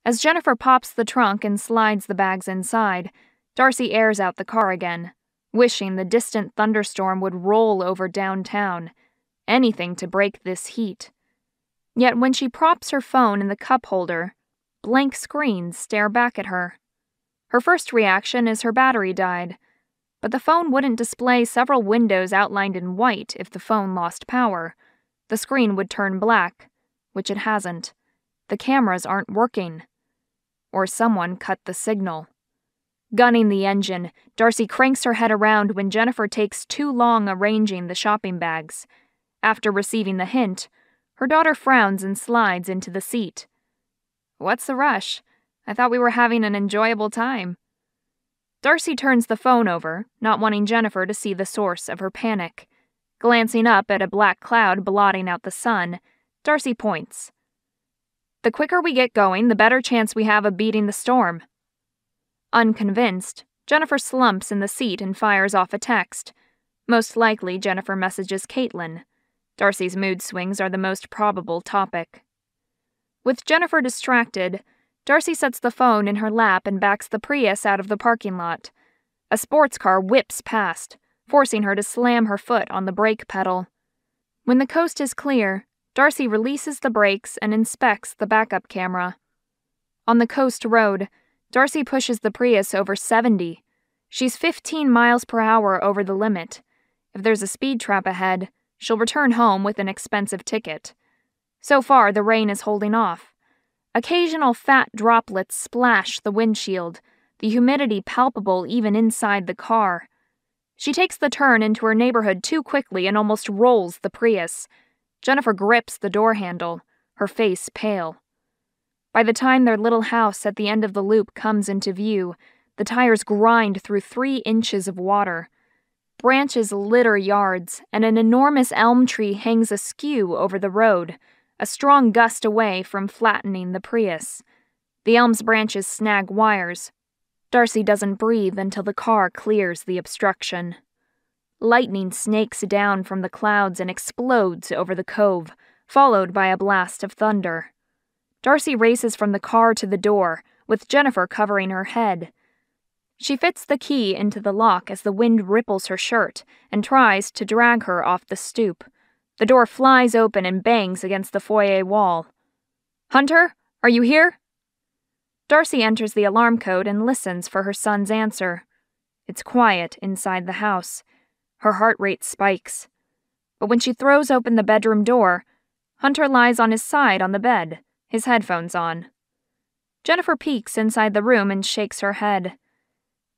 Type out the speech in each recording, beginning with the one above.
As Jennifer pops the trunk and slides the bags inside, Darcy airs out the car again, wishing the distant thunderstorm would roll over downtown. Anything to break this heat. Yet when she props her phone in the cup holder, blank screens stare back at her. Her first reaction is her battery died, but the phone wouldn't display several windows outlined in white if the phone lost power. The screen would turn black, which it hasn't. The cameras aren't working. Or someone cut the signal. Gunning the engine, Darcy cranks her head around when Jennifer takes too long arranging the shopping bags. After receiving the hint, her daughter frowns and slides into the seat. "What's the rush? I thought we were having an enjoyable time." Darcy turns the phone over, not wanting Jennifer to see the source of her panic. Glancing up at a black cloud blotting out the sun, Darcy points. "The quicker we get going, the better chance we have of beating the storm." Unconvinced, Jennifer slumps in the seat and fires off a text. Most likely, Jennifer messages Caitlin. Darcy's mood swings are the most probable topic. With Jennifer distracted, Darcy sets the phone in her lap and backs the Prius out of the parking lot. A sports car whips past, forcing her to slam her foot on the brake pedal. When the coast is clear, Darcy releases the brakes and inspects the backup camera. On the coast road, Darcy pushes the Prius over 70. She's 15 miles per hour over the limit. If there's a speed trap ahead, she'll return home with an expensive ticket. So far, the rain is holding off. Occasional fat droplets splash the windshield, the humidity palpable even inside the car. She takes the turn into her neighborhood too quickly and almost rolls the Prius. Jennifer grips the door handle, her face pale. By the time their little house at the end of the loop comes into view, the tires grind through 3 inches of water. Branches litter yards, and an enormous elm tree hangs askew over the road, a strong gust away from flattening the Prius. The elm's branches snag wires. Darcy doesn't breathe until the car clears the obstruction. Lightning snakes down from the clouds and explodes over the cove, followed by a blast of thunder. Darcy races from the car to the door, with Jennifer covering her head. She fits the key into the lock as the wind ripples her shirt and tries to drag her off the stoop. The door flies open and bangs against the foyer wall. "Hunter, are you here?" Darcy enters the alarm code and listens for her son's answer. It's quiet inside the house. Her heart rate spikes. But when she throws open the bedroom door, Hunter lies on his side on the bed, his headphones on. Jennifer peeks inside the room and shakes her head.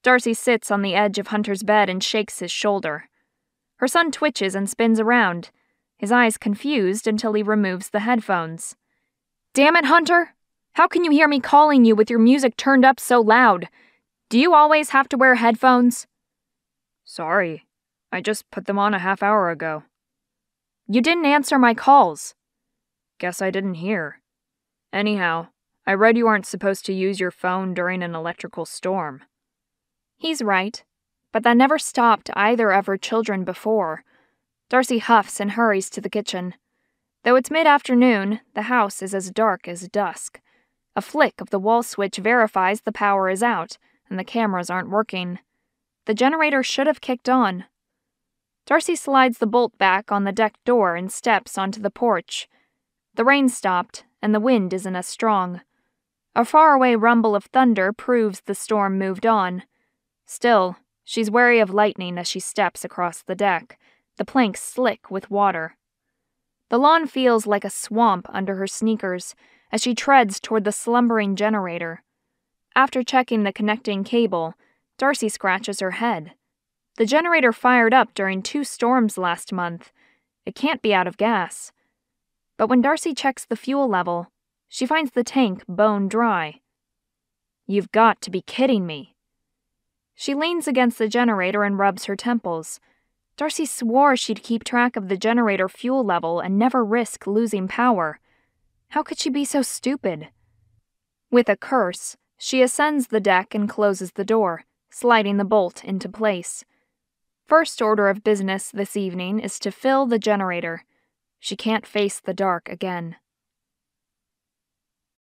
Darcy sits on the edge of Hunter's bed and shakes his shoulder. Her son twitches and spins around, his eyes confused until he removes the headphones. "Damn it, Hunter! How can you hear me calling you with your music turned up so loud? Do you always have to wear headphones?" "Sorry, I just put them on a half hour ago." "You didn't answer my calls." "Guess I didn't hear. Anyhow, I read you aren't supposed to use your phone during an electrical storm." He's right, but that never stopped either of her children before. Darcy huffs and hurries to the kitchen. Though it's mid-afternoon, the house is as dark as dusk. A flick of the wall switch verifies the power is out, and the cameras aren't working. The generator should have kicked on. Darcy slides the bolt back on the deck door and steps onto the porch. The rain stopped, and the wind isn't as strong. A faraway rumble of thunder proves the storm moved on. Still, she's wary of lightning as she steps across the deck, the planks slick with water. The lawn feels like a swamp under her sneakers as she treads toward the slumbering generator. After checking the connecting cable, Darcy scratches her head. The generator fired up during 2 storms last month. It can't be out of gas. But when Darcy checks the fuel level, she finds the tank bone dry. "You've got to be kidding me." She leans against the generator and rubs her temples. Darcy swore she'd keep track of the generator fuel level and never risk losing power. How could she be so stupid? With a curse, she ascends the deck and closes the door, sliding the bolt into place. First order of business this evening is to fill the generator. She can't face the dark again.